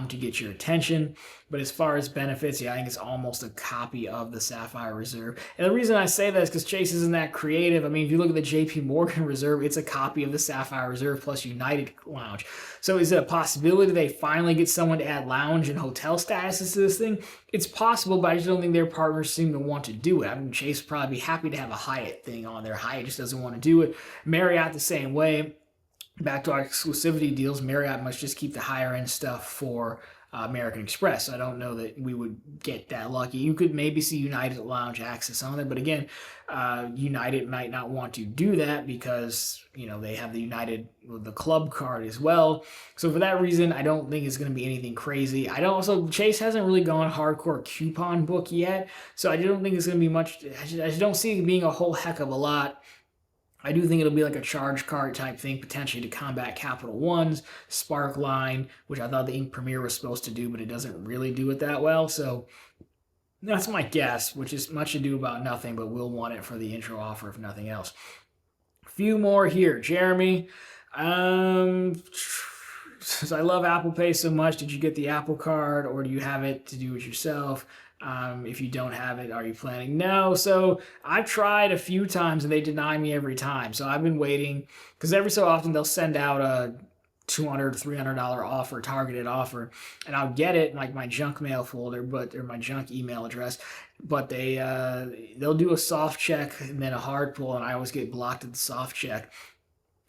to get your attention. But as far as benefits, I think it's almost a copy of the Sapphire Reserve. And the reason I say that is because Chase isn't that creative. I mean, if you look at the JP Morgan Reserve, it's a copy of the Sapphire Reserve plus United Lounge. So is it a possibility they finally get someone to add lounge and hotel statuses to this thing? It's possible, but I just don't think their partners seem to want to do it. I mean, Chase would probably be happy to have a Hyatt thing on there. Hyatt just doesn't want to do it. Marriott the same way. Back to our exclusivity deals, Marriott must just keep the higher end stuff for American Express. I don't know that we would get that lucky. You could maybe see United Lounge access on there, but again, United might not want to do that because they have the club card as well. So for that reason, I don't think it's going to be anything crazy. Chase hasn't really gone hardcore coupon book yet, so I don't think it's going to be much. I just don't see it being a whole heck of a lot. I do think it'll be like a charge card type thing, potentially to combat Capital One's Spark line, which I thought the Ink Premier was supposed to do, but it doesn't really do it that well. So that's my guess, which is much ado about nothing, but we'll want it for the intro offer if nothing else. A few more here. Jeremy, since I love Apple Pay so much, did you get the Apple Card or do you have it to do it yourself? If you don't have it, are you planning? No. So I've tried a few times and they deny me every time. So I've been waiting because every so often they'll send out a $200, $300 offer, targeted offer, and I'll get it in like my junk mail folder, or my junk email address. But they'll do a soft check and then a hard pull, and I always get blocked at the soft check,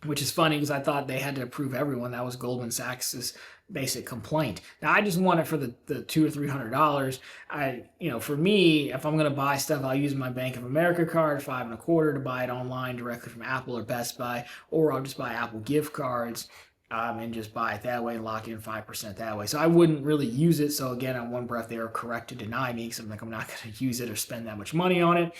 which is funny because I thought they had to approve everyone. That was Goldman Sachs's basic complaint. Now I just want it for the $200 or $300. For me, if I'm gonna buy stuff, I'll use my Bank of America card, 5.25, to buy it online directly from Apple or Best Buy, or I'll just buy Apple gift cards and just buy it that way and lock in 5% that way. So I wouldn't really use it. So again, on one breath, they are correct to deny me because I'm not going to use it or spend that much money on it.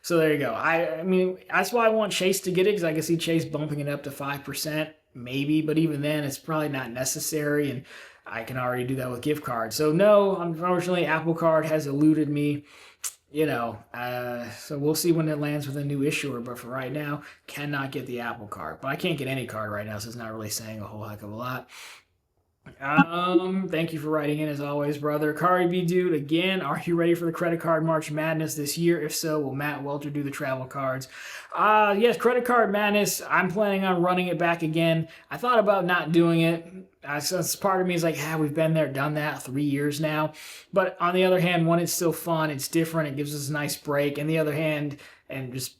So there you go. I mean, that's why I want Chase to get it, because I can see Chase bumping it up to 5%, maybe, but even then it's probably not necessary, and I can already do that with gift cards. So no, unfortunately, Apple Card has eluded me, so we'll see when it lands with a new issuer, but for right now, cannot get the Apple Card. But I can't get any card right now, so it's not really saying a whole heck of a lot. Thank you for writing in as always, brother. Kari B. Dude, again, are you ready for the credit card March Madness this year? If so, will Matt Welter do the travel cards? Yes, credit card madness. I'm planning on running it back again. I thought about not doing it. So part of me is like, we've been there, done that 3 years now. But on the other hand, one, it's still fun. It's different. It gives us a nice break. And the other hand, and just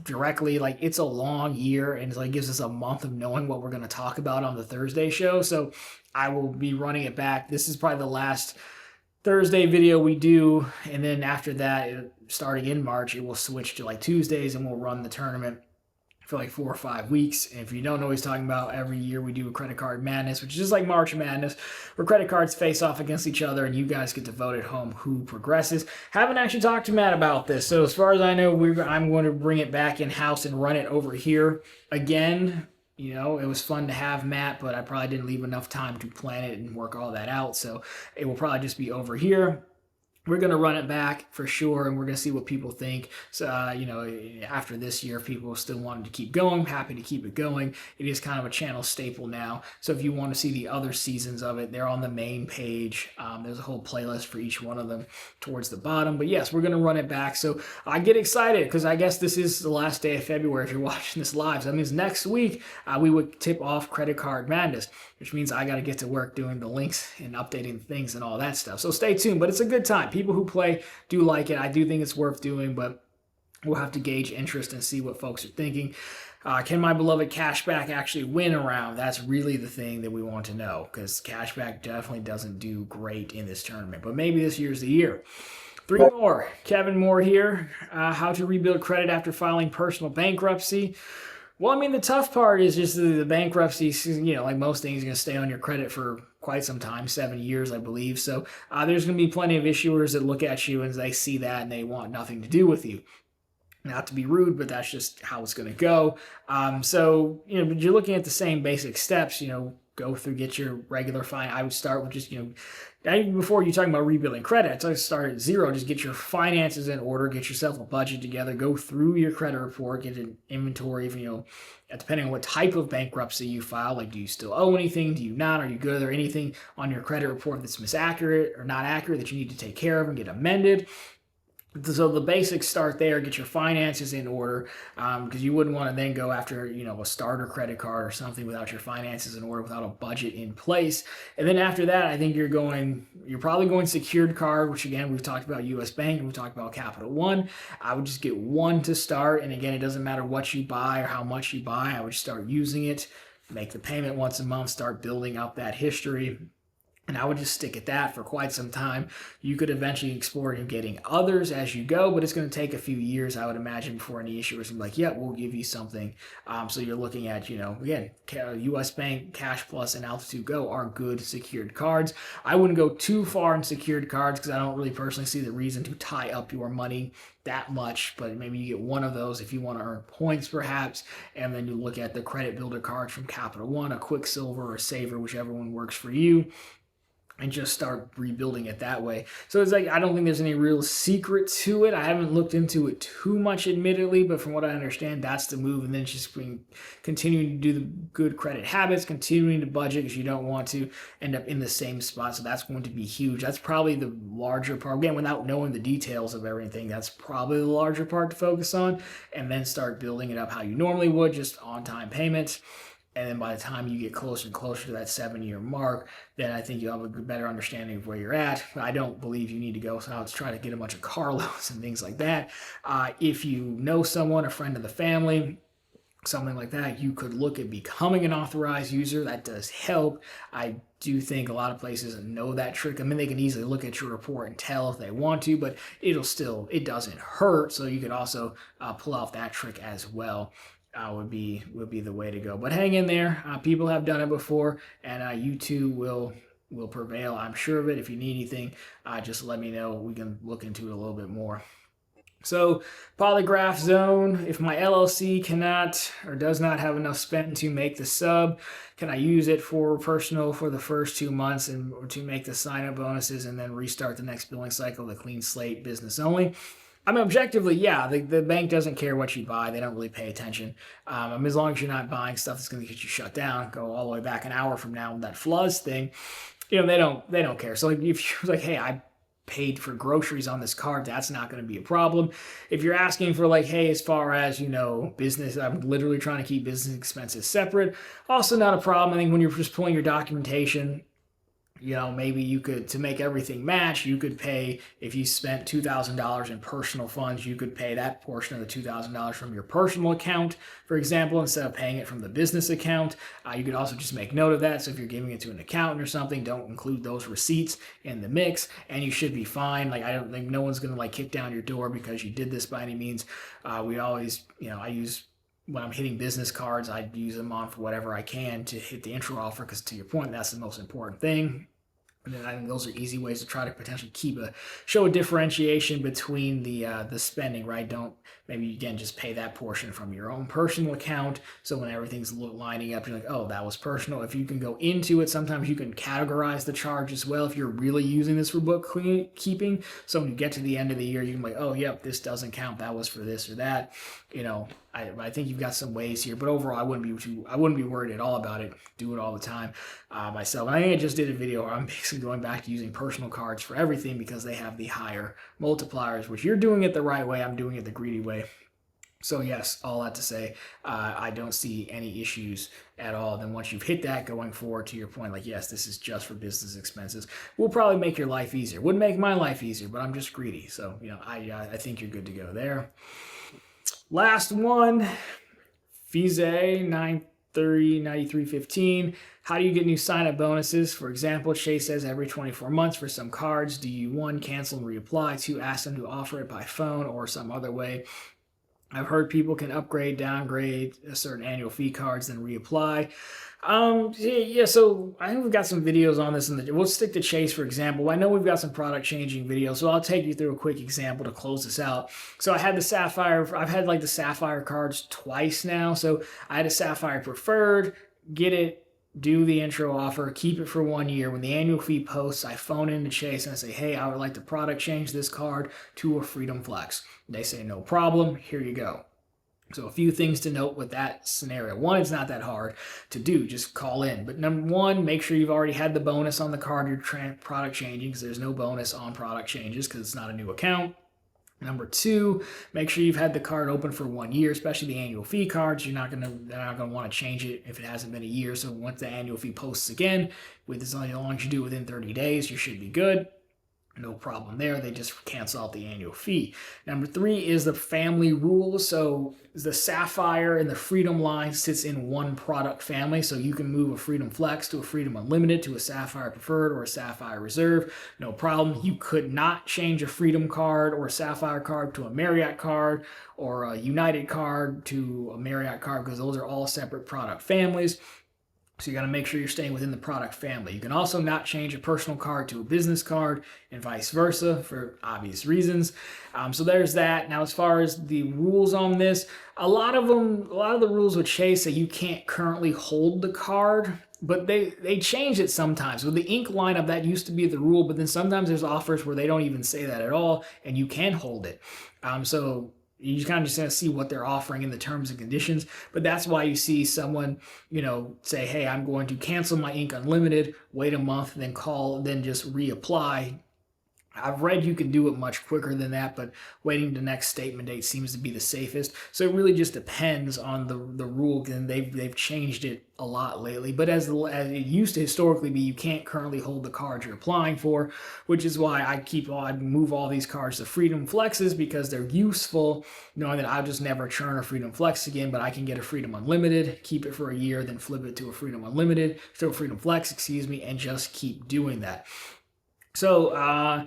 directly, like, it's a long year, and it's like gives us a month of knowing what we're going to talk about on the Thursday show. So I will be running it back. This is probably the last Thursday video we do, and then after that, starting in March, it will switch to like Tuesdays, and we'll run the tournament for like 4 or 5 weeks. And if you don't know what he's talking about, every year we do a credit card madness, which is just like March Madness, where credit cards face off against each other and you guys get to vote at home who progresses. Haven't actually talked to Matt about this, so as far as I know, I'm going to bring it back in-house and run it over here again. It was fun to have Matt, but I probably didn't leave enough time to plan it and work all that out, so it will probably just be over here. We're going to run it back for sure, and we're going to see what people think. So, after this year, if people still wanted to keep going, I'm happy to keep it going. It is kind of a channel staple now. So if you want to see the other seasons of it, they're on the main page. There's a whole playlist for each one of them towards the bottom. But yes, we're going to run it back. So I get excited because I guess this is the last day of February if you're watching this live. So that means next week we would tip off Credit Card Madness, which means I got to get to work doing the links and updating things and all that stuff. So stay tuned, but it's a good time. People who play do like it. I do think it's worth doing, but we'll have to gauge interest and see what folks are thinking. Can my beloved cashback actually win a round? That's really the thing that we want to know, because cashback definitely doesn't do great in this tournament, but maybe this year's the year. 3 more. Kevin Moore here. How to rebuild credit after filing personal bankruptcy. Well, I mean, the tough part is just the bankruptcy, like most things, going to stay on your credit for quite some time, 7 years, I believe. So there's going to be plenty of issuers that look at you and they see that and they want nothing to do with you. Not to be rude, but that's just how it's going to go. So, but you're looking at the same basic steps, go through, get your regular fine. I would start with just, even before you're talking about rebuilding credit, I'd start at zero. Just get your finances in order, get yourself a budget together, go through your credit report, get an inventory of, depending on what type of bankruptcy you file. Like, do you still owe anything? Do you not? Are you good? Are there anything on your credit report that's misaccurate or not accurate that you need to take care of and get amended? So the basics start there. Get your finances in order, because you wouldn't want to then go after a starter credit card or something without your finances in order, without a budget in place. And then after that, I think you're probably going secured card, which again we've talked about U.S. Bank and we've talked about Capital One. I would just get one to start, and again, it doesn't matter what you buy or how much you buy. I would start using it, make the payment once a month, start building up that history. And I would just stick at that for quite some time. You could eventually explore getting others as you go, but it's going to take a few years, I would imagine, before any issuers are like, yeah, we'll give you something. So you're looking at, again, US Bank, Cash Plus, and Altitude Go are good secured cards. I wouldn't go too far in secured cards because I don't really personally see the reason to tie up your money that much, but maybe you get one of those if you want to earn points perhaps, and then you look at the credit builder cards from Capital One, a Quicksilver or Savor, whichever one works for you, and just start rebuilding it that way. So it's like, I don't think there's any real secret to it. I haven't looked into it too much, admittedly, but from what I understand, that's the move. And then just continuing to do the good credit habits, continuing to budget because you don't want to end up in the same spot. So that's going to be huge. That's probably the larger part. Again, without knowing the details of everything, that's probably the larger part to focus on. And then start building it up how you normally would, just on-time payments. And then by the time you get closer and closer to that 7-year mark, then I think you'll have a better understanding of where you're at. I don't believe you need to go out to try to get a bunch of car loans and things like that. If you know someone, a friend of the family, something like that, you could look at becoming an authorized user. That does help. I do think a lot of places know that trick. I mean, they can easily look at your report and tell if they want to, but it doesn't hurt. So you could also pull off that trick as well. Would be the way to go. But hang in there. People have done it before, and you too will prevail. I'm sure of it. If you need anything, just let me know. We can look into it a little bit more. So, polygraph zone. If my LLC cannot or does not have enough spend to make the sub, can I use it for personal for the first 2 months and to make the sign-up bonuses and then restart the next billing cycle, the clean slate business only? I mean, objectively, yeah, the bank doesn't care what you buy. They don't really pay attention. As long as you're not buying stuff that's going to get you shut down, go all the way back an hour from now with that floods thing, they don't care. So like, if you're like, hey, I paid for groceries on this card, that's not going to be a problem. If you're asking for like, hey, as far as, business, I'm literally trying to keep business expenses separate, also not a problem. I think when you're just pulling your documentation, maybe you could, to make everything match, you could pay, if you spent $2,000 in personal funds, you could pay that portion of the $2,000 from your personal account, for example, instead of paying it from the business account. You could also just make note of that. So if you're giving it to an accountant or something, don't include those receipts in the mix, and you should be fine. Like, I don't think no one's going to kick down your door because you did this by any means. We always, when I'm hitting business cards, I use them on for whatever I can to hit the intro offer, because to your point, that's the most important thing. And then I think those are easy ways to try to potentially show a differentiation between the spending, right? Don't maybe, again, just pay that portion from your own personal account. So when everything's lining up, you're like, oh, that was personal. If you can go into it, sometimes you can categorize the charge as well if you're really using this for bookkeeping. So when you get to the end of the year, you can be like, oh, yep, this doesn't count. That was for this or that. I think you've got some ways here, but overall, I wouldn't be worried at all about it. Do it all the time myself. And I think I just did a video where I'm basically going back to using personal cards for everything because they have the higher multipliers, which you're doing it the right way. I'm doing it the greedy way. So yes, all that to say, I don't see any issues at all. Then once you've hit that, going forward, to your point, like, yes, this is just for business expenses, will probably make your life easier. Wouldn't make my life easier, but I'm just greedy. So, I think you're good to go there. Last one, FISE 930-9315. How do you get new sign-up bonuses? For example, Chase says every 24 months for some cards. Do you, 1, cancel and reapply, 2, ask them to offer it by phone or some other way? I've heard people can upgrade, downgrade a certain annual fee cards, then reapply. So I think we've got some videos on this. We'll stick to Chase, for example. I know we've got some product changing videos, so I'll take you through a quick example to close this out. So I've had the Sapphire cards twice now. So I had a Sapphire Preferred, get it, do the intro offer, keep it for 1 year. When the annual fee posts, I phone into Chase and I say, hey, I would like to product change this card to a Freedom Flex. They say, no problem, here you go. So a few things to note with that scenario. 1, it's not that hard to do. Just call in. But number 1, make sure you've already had the bonus on the card you're product changing, because there's no bonus on product changes because it's not a new account. Number 2, make sure you've had the card open for 1 year, especially the annual fee cards. They're not gonna want to change it if it hasn't been a year. So once the annual fee posts again, as long as you do it within 30 days, you should be good. No problem there. They just cancel out the annual fee. Number 3 is the family rule. So the Sapphire and the Freedom line sits in one product family. So you can move a Freedom Flex to a Freedom Unlimited to a Sapphire Preferred or a Sapphire Reserve. No problem. You could not change a Freedom card or a Sapphire card to a Marriott card or a United card to a Marriott card because those are all separate product families. So you got to make sure you're staying within the product family. You can also not change a personal card to a business card and vice versa for obvious reasons. So there's that. Now, as far as the rules on this, a lot of the rules with Chase say you can't currently hold the card, but they change it sometimes. With the Ink lineup, that used to be the rule, but then sometimes there's offers where they don't even say that at all, and you can hold it. So you kind of just have to see what they're offering in the terms and conditions. But that's why you see someone, say, hey, I'm going to cancel my Ink Unlimited, wait a month, then call, then just reapply. I've read you can do it much quicker than that, but waiting the next statement date seems to be the safest. So it really just depends on the rule, and they've changed it a lot lately. But as it used to historically be, you can't currently hold the cards you're applying for, which is why I move all these cards to Freedom Flexes because they're useful, knowing that I'll just never churn a Freedom Flex again, but I can get a Freedom Unlimited, keep it for a year, then flip it to a Freedom Unlimited, to a Freedom Flex, and just keep doing that. So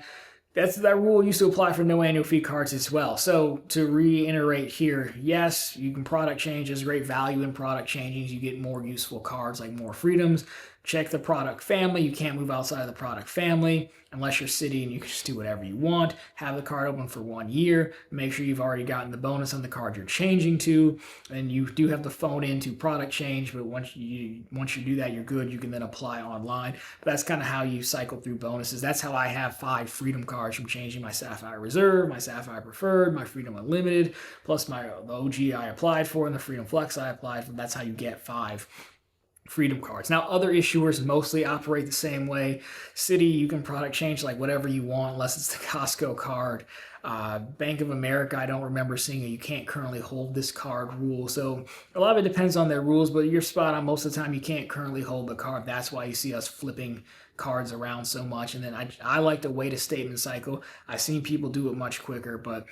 that rule used to apply for no annual fee cards as well. So to reiterate here, yes, you can product change. There's great value in product changing. You get more useful cards like more freedoms. Check the product family. You can't move outside of the product family unless you're Citi, and you can just do whatever you want. Have the card open for 1 year. Make sure you've already gotten the bonus on the card you're changing to. And you do have to phone into product change, but once you do that, you're good. You can then apply online. But that's kind of how you cycle through bonuses. That's how I have 5 Freedom cards from changing my Sapphire Reserve, my Sapphire Preferred, my Freedom Unlimited, plus the OG I applied for and the Freedom Flex I applied for. That's how you get 5 Freedom cards. Now, other issuers mostly operate the same way. Citi, you can product change like whatever you want, unless it's the Costco card. Bank of America, I don't remember seeing you can't currently hold this card rule. So a lot of it depends on their rules, but you're spot on. Most of the time, you can't currently hold the card. That's why you see us flipping cards around so much. And then I like to wait a statement cycle. I've seen people do it much quicker, but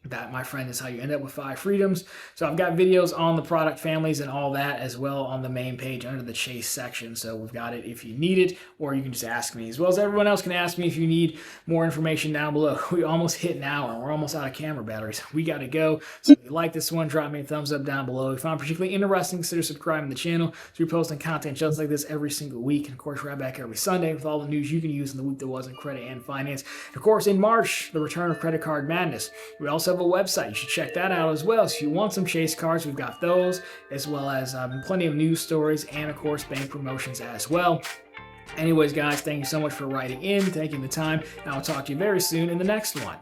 that, my friend, is how you end up with 5 freedoms. So I've got videos on the product families and all that as well on the main page under the Chase section. So we've got it if you need it, or you can just ask me, as well as everyone else can ask me if you need more information down below. We almost hit an hour. We're almost out of camera batteries. We got to go. So if you like this one, drop me a thumbs up down below. If you found it particularly interesting, consider subscribing to the channel. So we're posting content just like this every single week. And of course, we're right back every Sunday with all the news you can use in the week that was in credit and finance. And of course, in March, the return of credit card madness. We also have a website. You should check that out as well. So if you want some Chase cards, we've got those, as well as plenty of news stories and, of course, bank promotions as well. Anyways, guys, thank you so much for writing in, taking the time, and I'll talk to you very soon in the next one.